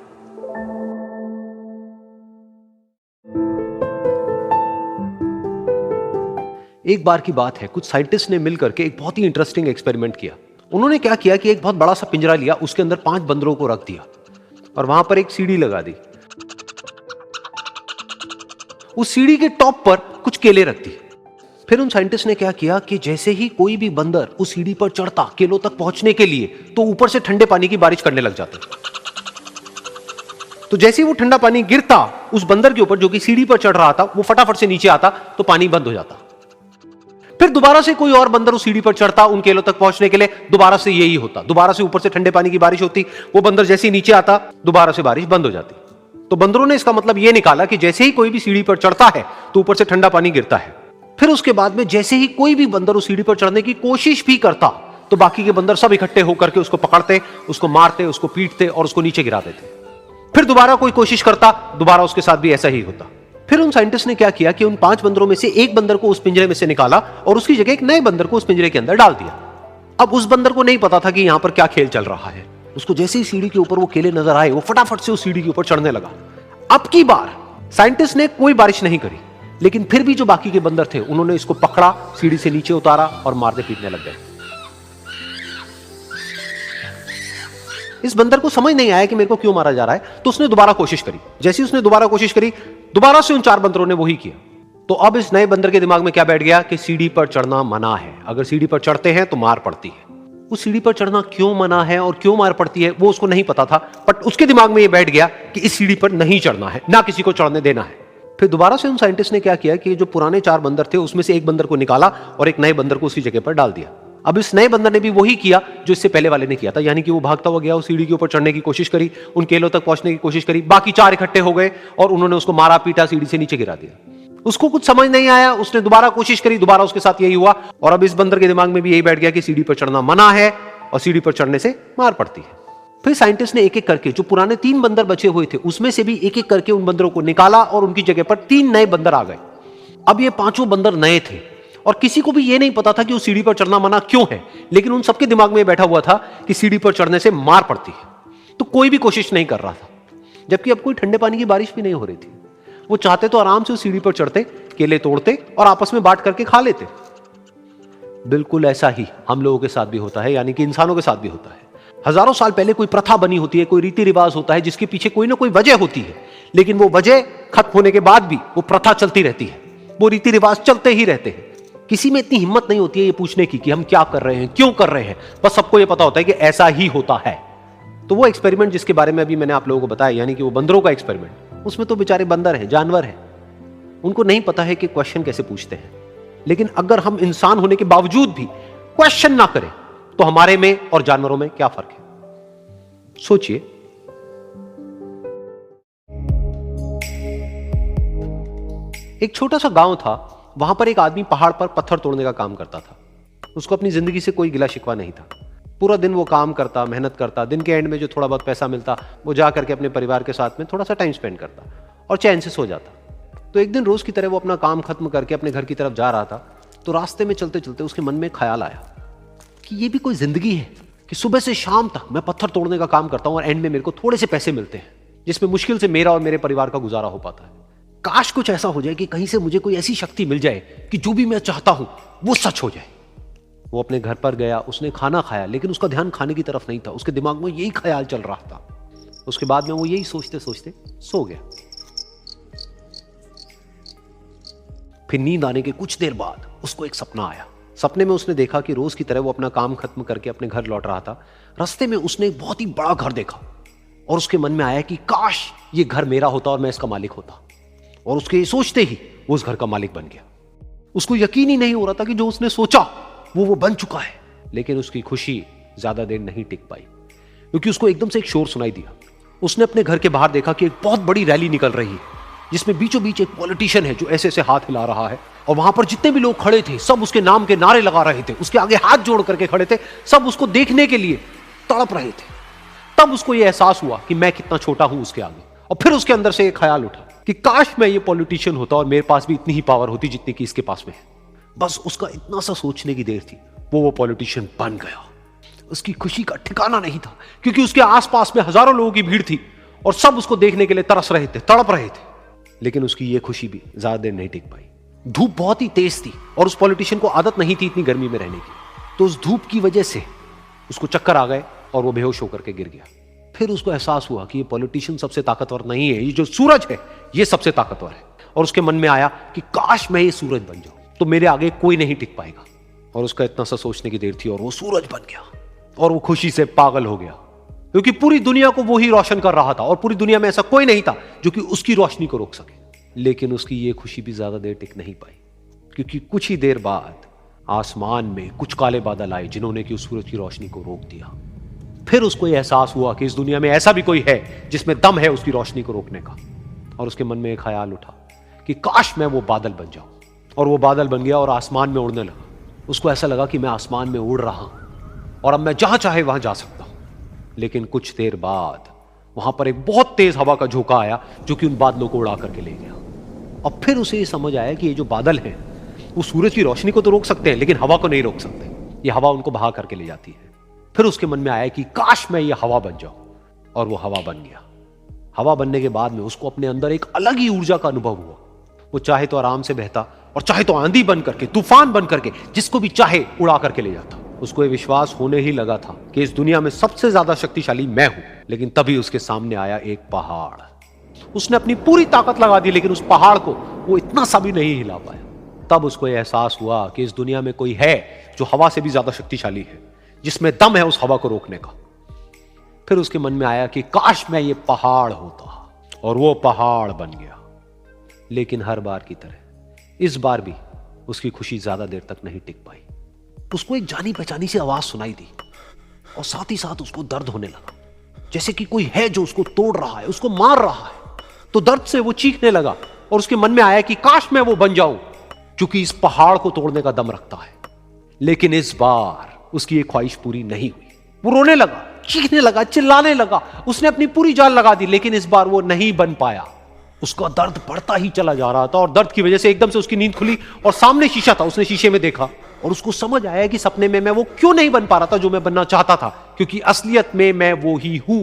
S1: एक बार की बात है, कुछ साइंटिस्ट ने मिलकर के एक बहुत ही इंटरेस्टिंग एक्सपेरिमेंट किया। उन्होंने क्या किया कि एक बहुत बड़ा सा पिंजरा लिया, उसके अंदर 5 बंदरों को रख दिया और वहां पर एक सीढ़ी लगा दी। उस सीढ़ी के टॉप पर कुछ केले रख दिए। फिर उन साइंटिस्ट ने क्या किया कि जैसे ही कोई भी बंदर उस सीढ़ी पर चढ़ता केलों तक पहुंचने के लिए, तो ऊपर से ठंडे पानी की बारिश करने लग जाते। तो जैसे ही वो ठंडा पानी गिरता उस बंदर के ऊपर जो कि सीढ़ी पर चढ़ रहा था, वो फटाफट से नीचे आता तो पानी बंद हो जाता। फिर दोबारा से कोई और बंदर उस सीढ़ी पर चढ़ता उन केलों तक पहुंचने के लिए, दोबारा से यही होता। दोबारा से ऊपर से ठंडे पानी की बारिश होती, वो बंदर जैसे ही नीचे आता दोबारा से बारिश बंद हो जाती। तो बंदरों ने इसका मतलब यह निकाला कि जैसे ही कोई भी सीढ़ी पर चढ़ता है तो ऊपर से ठंडा पानी गिरता है। फिर उसके बाद में जैसे ही कोई भी बंदर उस सीढ़ी पर चढ़ने की कोशिश भी करता तो बाकी के बंदर सब इकट्ठे होकर के उसको पकड़ते, उसको मारते, उसको पीटते और उसको नीचे गिरा देते। फिर दोबारा कोई कोशिश करता, दोबारा उसके साथ भी ऐसा ही होता। फिर उन साइंटिस्ट ने क्या किया कि उन 5 बंदरों में से एक बंदर को उस पिंजरे में से निकाला और उसकी जगह एक नए बंदर को उस पिंजरे के अंदर डाल दिया। अब उस बंदर को नहीं पता था कि यहां पर क्या खेल चल रहा है। उसको जैसे ही सीढ़ी के ऊपर वो केले नजर आए, वो फटाफट से उस सीढ़ी के ऊपर चढ़ने लगा। अब की बार साइंटिस्ट ने कोई बारिश नहीं करी, लेकिन फिर भी जो बाकी के बंदर थे उन्होंने इसको पकड़ा, सीढ़ी से नीचे उतारा और मारने पीटने लग गए। इस बंदर को समझ नहीं आया कि मेरे को क्यों मारा जा रहा है, तो उसने दोबारा कोशिश करी। जैसे ही उसने दोबारा कोशिश करी, दोबारा से उन 4 बंदरों ने वही किया। तो अब इस नए बंदर के दिमाग में क्या बैठ गया कि सीढ़ी पर चढ़ना मना है, अगर सीढ़ी पर चढ़ते हैं तो मार पड़ती है। उस सीढ़ी पर चढ़ना क्यों मना है और क्यों मार पड़ती है वो उसको नहीं पता था, बट उसके दिमाग में ये बैठ गया कि इस सीढ़ी पर नहीं चढ़ना है, ना किसी को चढ़ने देना है। फिर दोबारा से उन साइंटिस्ट ने क्या किया कि जो पुराने 4 बंदर थे उसमें से एक बंदर को निकाला और एक नए बंदर को उसी जगह पर डाल दिया। अब इस नए बंदर ने भी वही किया जो इससे पहले वाले ने किया था, यानी कि वो भागता हुआ गया, उस सीढ़ी के ऊपर चढ़ने की कोशिश करी, उन केलों तक पहुंचने की कोशिश करी। बाकी 4 इकट्ठे हो गए और उन्होंने उसको मारा पीटा, सीढ़ी से नीचे गिरा दिया। उसको कुछ समझ नहीं आया, उसने दोबारा कोशिश करी, दोबारा उसके साथ यही हुआ। और अब इस बंदर के दिमाग में भी यही बैठ गया कि सीढ़ी पर चढ़ना मना है और सीढ़ी पर चढ़ने से मार पड़ती है। फिर साइंटिस्ट ने एक एक करके जो पुराने 3 बंदर बचे हुए थे उसमें से भी एक एक करके उन बंदरों को निकाला और उनकी जगह पर 3 नए बंदर आ गए। अब ये 5 बंदर नए थे और किसी को भी ये नहीं पता था कि उस सीढ़ी पर चढ़ना मना क्यों है, लेकिन उन सबके दिमाग में बैठा हुआ था कि सीढ़ी पर चढ़ने से मार पड़ती है। तो कोई भी कोशिश नहीं कर रहा था, जबकि अब कोई ठंडे पानी की बारिश भी नहीं हो रही थी। वो चाहते तो आराम से उस सीढ़ी पर चढ़ते, केले तोड़ते और आपस में बांट करके खा लेते। बिल्कुल ऐसा ही हम लोगों के साथ भी होता है, यानी कि इंसानों के साथ भी होता है। हजारों साल पहले कोई प्रथा बनी होती है, कोई रीति रिवाज होता है जिसके पीछे कोई ना कोई वजह होती है, लेकिन वो वजह खत्म होने के बाद भी वो प्रथा चलती रहती है, वो रीति रिवाज चलते ही रहते हैं। किसी में इतनी हिम्मत नहीं होती है ये पूछने की कि हम क्या कर रहे हैं, क्यों कर रहे हैं। बस सबको ये पता होता है कि ऐसा ही होता है। तो वो एक्सपेरिमेंट जिसके बारे में अभी मैंने आप लोगों को बताया, यानी कि वो बंदरों का एक्सपेरिमेंट, उसमें तो बेचारे बंदर हैं, जानवर हैं, उनको नहीं पता है कि क्वेश्चन कैसे पूछते हैं। लेकिन अगर हम इंसान होने के बावजूद भी क्वेश्चन ना करें तो हमारे में और जानवरों में क्या फर्क है, सोचिए। एक छोटा सा गांव था, वहां पर एक आदमी पहाड़ पर पत्थर तोड़ने का काम करता था। उसको अपनी जिंदगी से कोई गिला शिकवा नहीं था। पूरा दिन वो काम करता, मेहनत करता, दिन के एंड में जो थोड़ा बहुत पैसा मिलता वो जा करके अपने परिवार के साथ में थोड़ा सा टाइम स्पेंड करता और चैन से सो जाता। तो एक दिन रोज की तरह वो अपना काम खत्म करके अपने घर की तरफ जा रहा था, तो रास्ते में चलते चलते उसके मन में ख्याल आया कि ये भी कोई जिंदगी है कि सुबह से शाम तक मैं पत्थर तोड़ने का काम करता हूं और एंड में मेरे को थोड़े से पैसे मिलते हैं, जिसमें मुश्किल से मेरा और मेरे परिवार का गुजारा हो पाता है। काश कुछ ऐसा हो जाए कि कहीं से मुझे कोई ऐसी शक्ति मिल जाए कि जो भी मैं चाहता हूं वो सच हो जाए। वो अपने घर पर गया, उसने खाना खाया, लेकिन उसका ध्यान खाने की तरफ नहीं था, उसके दिमाग में यही ख्याल चल रहा था। उसके बाद में वो यही सोचते सोचते सो गया। फिर नींद आने के कुछ देर बाद उसको एक सपना आया। सपने में उसने देखा कि रोज की तरह वो अपना काम खत्म करके अपने घर लौट रहा था। रास्ते में उसने एक बहुत ही बड़ा घर देखा और उसके मन में आया कि काश ये घर मेरा होता और मैं इसका मालिक होता। और उसके सोचते ही वो उस घर का मालिक बन गया। उसको यकीन ही नहीं हो रहा था कि जो उसने सोचा वो बन चुका है। लेकिन उसकी खुशी ज्यादा देर नहीं टिक पाई, क्योंकि उसको एकदम से एक शोर सुनाई दिया। उसने अपने घर के बाहर देखा कि एक बहुत बड़ी रैली निकल रही है, जिसमें बीचों बीच एक पॉलिटिशियन है जो ऐसे ऐसे हाथ हिला रहा है, और वहां पर जितने भी लोग खड़े थे सब उसके नाम के नारे लगा रहे थे, उसके आगे हाथ जोड़ करके खड़े थे, सब उसको देखने के लिए तड़प रहे थे। तब उसको यह एहसास हुआ कि मैं कितना छोटा हूं उसके आगे। और फिर उसके अंदर से एक ख्याल उठा कि काश मैं ये पॉलिटिशियन होता और मेरे पास भी इतनी ही पावर होती जितनी कि इसके पास में है। बस उसका इतना सा सोचने की देर थी, वो पॉलिटिशियन बन गया। उसकी खुशी का ठिकाना नहीं था, क्योंकि उसके आसपास में हजारों लोगों की भीड़ थी और सब उसको देखने के लिए तरस रहे थे, तड़प रहे थे। लेकिन उसकी ये खुशी भी ज्यादा देर नहीं टिक पाई। धूप बहुत ही तेज थी और उस पॉलिटिशियन को आदत नहीं थी इतनी गर्मी में रहने की, तो उस धूप की वजह से उसको चक्कर आ गए और वो बेहोश होकर के गिर गया। फिर उसको एहसास हुआ कि ये पॉलिटिशियन सबसे ताकतवर नहीं है, ये जो सूरज है ये सबसे ताकतवर है। और उसके मन में आया कि काश मैं ये सूरज बन जाऊं तो मेरे आगे कोई नहीं टिक पाएगा। और उसका इतना सा सोचने की देर थी और वो सूरज बन गया और वो खुशी से पागल हो गया, क्योंकि पूरी दुनिया को वो ही रोशन कर रहा था और पूरी दुनिया में ऐसा कोई नहीं था जो कि उसकी रोशनी को रोक सके। लेकिन उसकी ये खुशी भी ज्यादा देर टिक नहीं पाई, क्योंकि कुछ ही देर बाद आसमान में कुछ काले बादल आए जिन्होंने कि उस सूरज की रोशनी को रोक दिया। फिर उसको यह एहसास हुआ कि इस दुनिया में ऐसा भी कोई है जिसमें दम है उसकी रोशनी को रोकने का। और उसके मन में एक ख्याल उठा कि काश मैं वो बादल बन जाऊं। और वो बादल बन गया और आसमान में उड़ने लगा। उसको ऐसा लगा कि मैं आसमान में उड़ रहा हूं और अब मैं जहां चाहे वहां जा सकता हूं। लेकिन कुछ देर बाद वहां पर एक बहुत तेज हवा का झोंका आया जो कि उन बादलों को उड़ा करके ले गया। और फिर उसे ये समझ आया कि ये जो बादल हैं वो सूरज की रोशनी को तो रोक सकते हैं, लेकिन हवा को नहीं रोक सकते। ये हवा उनको बहा करके ले जाती है। फिर उसके मन में आया कि काश मैं ये हवा बन जाऊं, और वो हवा बन गया। हवा बनने के बाद में उसको अपने अंदर एक अलग ही ऊर्जा का अनुभव हुआ। वो चाहे तो आराम से बहता और चाहे तो आंधी बन करके, तूफान बन करके, जिसको भी चाहे उड़ा करके ले जाता। उसको ये विश्वास होने ही लगा था कि इस दुनिया में सबसे ज्यादा शक्तिशाली मैं हूं। लेकिन तभी उसके सामने आया एक पहाड़। उसने अपनी पूरी ताकत लगा दी, लेकिन उस पहाड़ को वो इतना सा भी नहीं हिला पाया। तब उसको यह एहसास हुआ कि इस दुनिया में कोई है जो हवा से भी ज्यादा शक्तिशाली है, जिसमें दम है उस हवा को रोकने का। फिर उसके मन में आया कि काश मैं ये पहाड़ होता, और वो पहाड़ बन गया। लेकिन हर बार की तरह इस बार भी उसकी खुशी ज्यादा देर तक नहीं टिक पाई। उसको एक जानी पहचानी सी आवाज सुनाई दी और साथ ही साथ उसको दर्द होने लगा, जैसे कि कोई है जो उसको तोड़ रहा है, उसको मार रहा है। तो दर्द से वो चीखने लगा और उसके मन में आया कि काश मैं वो बन जाऊं क्योंकि इस पहाड़ को तोड़ने का दम रखता है। लेकिन इस बार उसकी ये ख्वाहिश पूरी नहीं हुई। वो रोने लगा, चीखने लगा, चिल्लाने लगा, उसने अपनी पूरी जान लगा दी, लेकिन इस बार वो नहीं बन पाया। उसका दर्द बढ़ता ही चला जा रहा था और दर्द की वजह से एकदम से उसकी नींद खुली और सामने शीशा था। उसने शीशे में देखा और उसको समझ आया कि सपने में मैं वो क्यों नहीं बन पा रहा था जो मैं बनना चाहता था, क्योंकि असलियत में मैं वो ही हूं।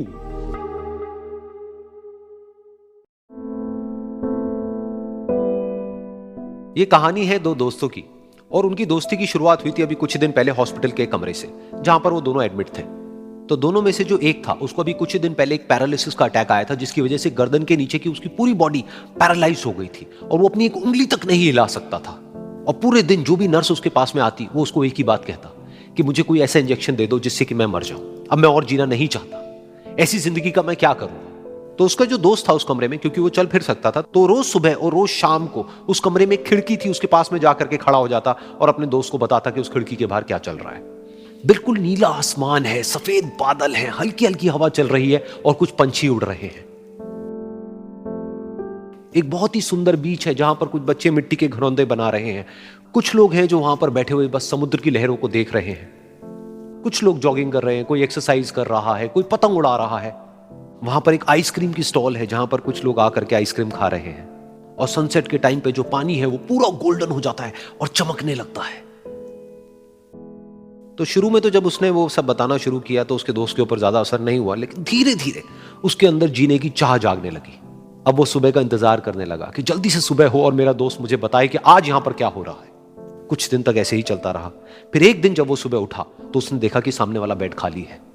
S1: ये कहानी है दो दोस्तों की और उनकी दोस्ती की शुरुआत हुई थी अभी कुछ दिन पहले हॉस्पिटल के कमरे से, जहां पर वो दोनों एडमिट थे। तो दोनों में से जो एक था उसको अभी कुछ दिन पहले एक पैरालिसिस का अटैक आया था, जिसकी वजह से गर्दन के नीचे की उसकी पूरी बॉडी पैरालाइज हो गई थी और वो अपनी एक उंगली तक नहीं हिला सकता था। और पूरे दिन जो भी नर्स उसके पास में आती वो उसको एक ही बात कहता कि मुझे कोई ऐसा इंजेक्शन दे दो जिससे कि मैं मर जाऊं, अब मैं और जीना नहीं चाहता, ऐसी जिंदगी का मैं क्या करूं। तो उसका जो दोस्त था उस कमरे में, क्योंकि वो चल फिर सकता था, तो रोज सुबह और रोज शाम को उस कमरे में खिड़की थी, उसके पास में जाकर के खड़ा हो जाता और अपने दोस्त को बताता कि उस खिड़की के बाहर क्या चल रहा है। बिल्कुल नीला आसमान है, सफेद बादल है, हल्की हल्की हवा चल रही है और कुछ पंछी उड़ रहे हैं। एक बहुत ही सुंदर बीच है जहां पर कुछ बच्चे मिट्टी के घरौंदे बना रहे हैं। कुछ लोग हैं जो वहां पर बैठे हुए बस समुद्र की लहरों को देख रहे हैं। कुछ लोग जॉगिंग कर रहे हैं, कोई एक्सरसाइज कर रहा है, कोई पतंग उड़ा रहा है। वहां पर एक आइसक्रीम की स्टॉल है जहां पर कुछ लोग आकर के आइसक्रीम खा रहे हैं। और सनसेट के टाइम पे जो पानी है वो पूरा गोल्डन हो जाता है और चमकने लगता है। तो शुरू में तो जब उसने वो सब बताना शुरू किया तो उसके दोस्त के ऊपर ज्यादा असर नहीं हुआ, लेकिन धीरे धीरे उसके अंदर जीने की चाह जागने लगी। अब वो सुबह का इंतजार करने लगा कि जल्दी से सुबह हो और मेरा दोस्त मुझे बताए कि आज यहां पर क्या हो रहा है। कुछ दिन तक ऐसे ही चलता रहा। फिर एक दिन जब वो सुबह उठा तो उसने देखा कि सामने वाला बेड खाली है।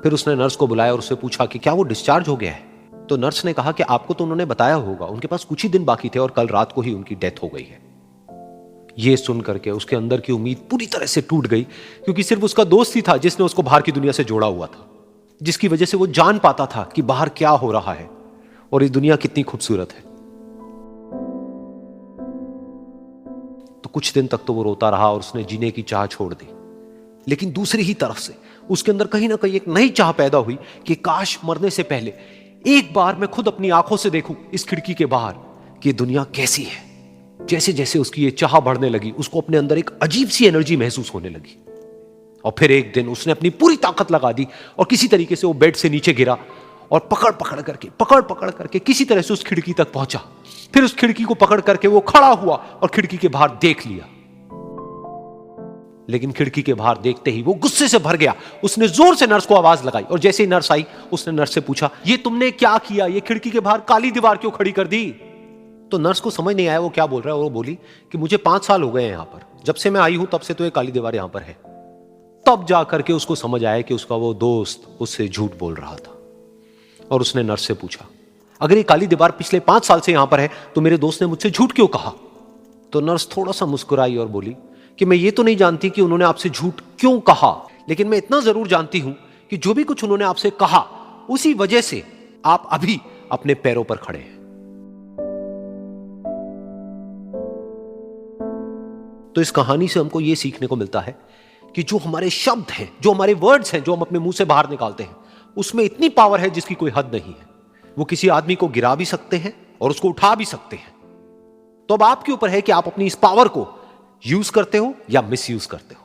S1: फिर उसने नर्स को बुलाया और उससे पूछा कि क्या वो डिस्चार्ज हो गया है। तो नर्स ने कहा कि आपको तो उन्होंने बताया होगा, उनके पास कुछ ही दिन बाकी थे और कल रात को ही उनकी डेथ हो गई है। ये सुन करके उसके अंदर की उम्मीद पूरी तरह से टूट गई, क्योंकि सिर्फ उसका दोस्त ही था जिसने उसको बाहर की दुनिया से जोड़ा हुआ था, जिसकी वजह से वो जान पाता था कि बाहर क्या हो रहा है और ये दुनिया कितनी खूबसूरत है। तो कुछ दिन तक तो वो रोता रहा और उसने जीने की चाह छोड़ दी। लेकिन दूसरी ही तरफ से उसके अंदर कहीं ना कहीं एक नई चाह पैदा हुई कि काश मरने से पहले एक बार मैं खुद अपनी आंखों से देखूं इस खिड़की के बाहर कि दुनिया कैसी है। जैसे जैसे उसकी ये चाह बढ़ने लगी, उसको अपने अंदर एक अजीब सी एनर्जी महसूस होने लगी। और फिर एक दिन उसने अपनी पूरी ताकत लगा दी और किसी तरीके से वो बेड से नीचे गिरा और पकड़ पकड़ करके किसी तरह से उस खिड़की तक पहुंचा। फिर उस खिड़की को पकड़ करके वो खड़ा हुआ और खिड़की के बाहर देख लिया। लेकिन खिड़की के बाहर देखते ही वो गुस्से से भर गया। उसने जोर से नर्स को आवाज लगाई और जैसे ही नर्स आई उसने नर्स से पूछा, ये तुमने क्या किया, ये खिड़की के बाहर काली दीवार क्यों खड़ी कर दी। तो नर्स को समझ नहीं आया वो क्या बोल रहा है और वो बोली कि मुझे 5 साल हो गए हैं यहां पर, जब से मैं आई हूं तब से तो ये काली दीवार यहां पर है। तब जाकर के उसको समझ आया कि उसका वो दोस्त उससे झूठ बोल रहा था। और उसने नर्स से पूछा, अगर ये काली दीवार पिछले 5 साल से यहां पर है तो मेरे दोस्त ने मुझसे झूठ क्यों कहा। तो नर्स थोड़ा सा मुस्कुराई और बोली कि मैं ये तो नहीं जानती कि उन्होंने आपसे झूठ क्यों कहा, लेकिन मैं इतना जरूर जानती हूं कि जो भी कुछ उन्होंने आपसे कहा उसी वजह से आप अभी अपने पैरों पर खड़े हैं। तो इस कहानी से हमको यह सीखने को मिलता है कि जो हमारे शब्द हैं, जो हमारे वर्ड्स हैं, जो हम अपने मुंह से बाहर निकालते हैं, उसमें इतनी पावर है जिसकी कोई हद नहीं है। वो किसी आदमी को गिरा भी सकते हैं और उसको उठा भी सकते हैं। तो अब आपके ऊपर है कि आप अपनी इस पावर को यूज करते हो या मिस यूज करते हो।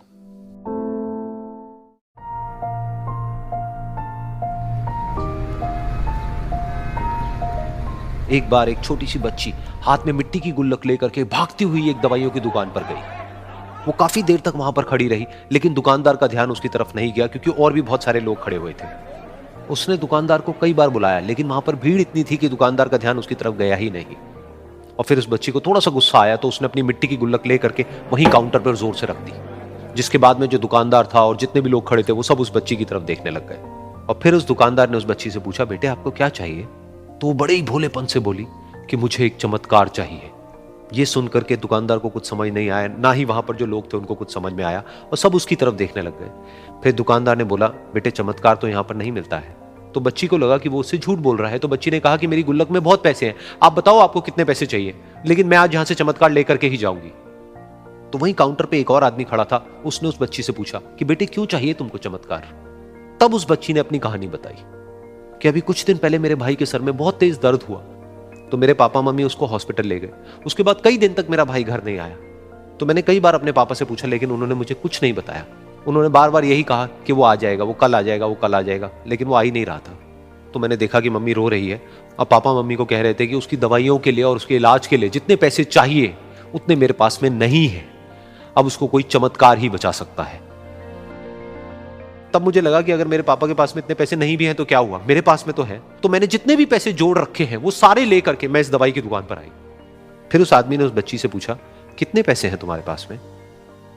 S1: एक बार एक छोटी सी बच्ची हाथ में मिट्टी की गुल्लक लेकर के भागती हुई एक दवाइयों की दुकान पर गई। वो काफी देर तक वहां पर खड़ी रही, लेकिन दुकानदार का ध्यान उसकी तरफ नहीं गया क्योंकि और भी बहुत सारे लोग खड़े हुए थे। उसने दुकानदार को कई बार बुलाया, लेकिन वहां पर भीड़ इतनी थी कि दुकानदार का ध्यान उसकी तरफ गया ही नहीं। और फिर उस बच्ची को थोड़ा सा गुस्सा आया तो उसने अपनी मिट्टी की गुल्लक लेकर के वहीं काउंटर पर जोर से रख दी, जिसके बाद में जो दुकानदार था और जितने भी लोग खड़े थे वो सब उस बच्ची की तरफ देखने लग गए। और फिर उस दुकानदार ने उस बच्ची से पूछा, बेटे आपको क्या चाहिए। तो वो बड़े ही भोलेपन से बोली कि मुझे एक चमत्कार चाहिए। ये सुनकर के दुकानदार को कुछ समझ नहीं आया, ना ही वहां पर जो लोग थे उनको कुछ समझ में आया और सब उसकी तरफ देखने लग गए। फिर दुकानदार ने बोला, बेटे चमत्कार तो यहां पर नहीं मिलता है। तो बच्ची को लगा कि वो उससे झूठ बोल रहा है। तो बच्ची ने कहा कि मेरी गुल्लक में बहुत पैसे हैं, आप बताओ आपको कितने पैसे चाहिए, लेकिन मैं आज यहां से चमत्कार लेकर के ही जाऊंगी। तो वहीं काउंटर पे एक और आदमी खड़ा था, उसने उस बच्ची से पूछा कि बेटे क्यों चाहिए तुमको चमत्कार। तब उस बच्ची ने अपनी कहानी बताई कि अभी कुछ दिन पहले मेरे भाई के सर में बहुत तेज दर्द हुआ, तो मेरे पापा मम्मी उसको हॉस्पिटल ले गए। उसके बाद कई दिन तक मेरा भाई घर नहीं आया। तो मैंने कई बार अपने पापा से पूछा, लेकिन उन्होंने मुझे कुछ नहीं बताया। उन्होंने बार बार यही कहा कि वो आ जाएगा, वो कल आ जाएगा, वो कल आ जाएगा, लेकिन वो आ ही नहीं रहा था। तो मैंने देखा कि मम्मी रो रही है। अब पापा मम्मी को कह रहे थे कि उसकी दवाइयों के लिए और उसके इलाज के लिए जितने पैसे चाहिए उतने मेरे पास में नहीं है। अब उसको कोई चमत्कार ही बचा सकता है। तब मुझे लगा कि अगर मेरे पापा के पास में इतने पैसे नहीं भी हैं तो क्या हुआ, मेरे पास में तो है। तो मैंने जितने भी पैसे जोड़ रखे हैं वो सारे लेकर के मैं इस दवाई की दुकान पर आई। फिर उस आदमी ने उस बच्ची से पूछा, कितने पैसे हैं तुम्हारे पास में?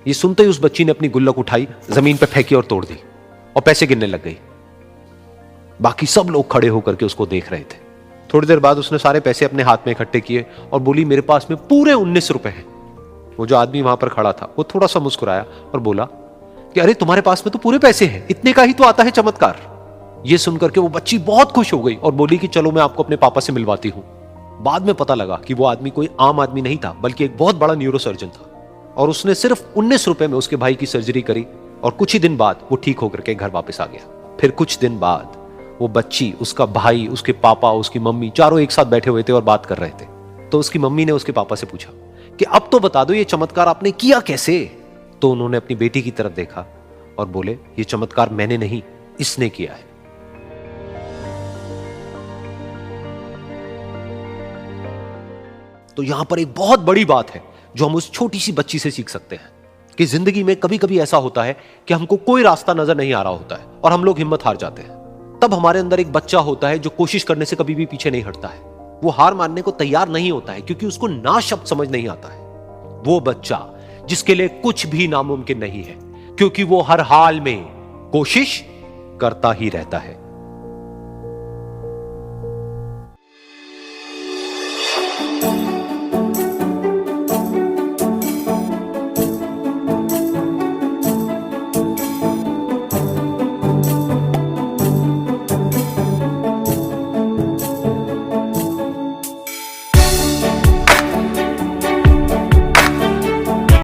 S1: ये सुनते ही उस बच्ची ने अपनी गुल्लक उठाई, जमीन पर फेंकी और तोड़ दी और पैसे गिनने लग गई। बाकी सब लोग खड़े होकर के उसको देख रहे थे। थोड़ी देर बाद उसने सारे पैसे अपने हाथ में इकट्ठे किए और बोली, मेरे पास में पूरे 19 रुपए हैं। वो जो आदमी वहां पर खड़ा था वो थोड़ा सा मुस्कुराया और बोला कि अरे तुम्हारे पास में तो पूरे पैसे हैं, इतने का ही तो आता है चमत्कार। ये सुनकर के वो बच्ची बहुत खुश हो गई और बोली कि चलो मैं आपको अपने पापा से मिलवाती हूं। बाद में पता लगा कि वो आदमी कोई आम आदमी नहीं था, बल्कि एक बहुत बड़ा न्यूरोसर्जन था और उसने सिर्फ 19 रुपए में उसके भाई की सर्जरी करी और कुछ ही दिन बाद वो ठीक होकर के घर वापस आ गया। फिर कुछ दिन बाद वो बच्ची, उसका भाई, उसके पापा, उसकी मम्मी चारों एक साथ बैठे हुए थे और बात कर रहे थे। तो उसकी मम्मी ने उसके पापा से पूछा कि अब तो बता दो ये चमत्कार आपने किया कैसे? तो उन्होंने अपनी बेटी की तरफ देखा और बोले, ये चमत्कार मैंने नहीं, इसने किया है। तो यहां पर एक बहुत बड़ी बात है जो हम उस छोटी सी बच्ची से सीख सकते हैं कि जिंदगी में कभी कभी ऐसा होता है कि हमको कोई रास्ता नजर नहीं आ रहा होता है और हम लोग हिम्मत हार जाते हैं। तब हमारे अंदर एक बच्चा होता है जो कोशिश करने से कभी भी पीछे नहीं हटता है। वो हार मानने को तैयार नहीं होता है क्योंकि उसको ना शब्द समझ नहीं आता है। वो बच्चा जिसके लिए कुछ भी नामुमकिन नहीं है, क्योंकि वो हर हाल में कोशिश करता ही रहता है।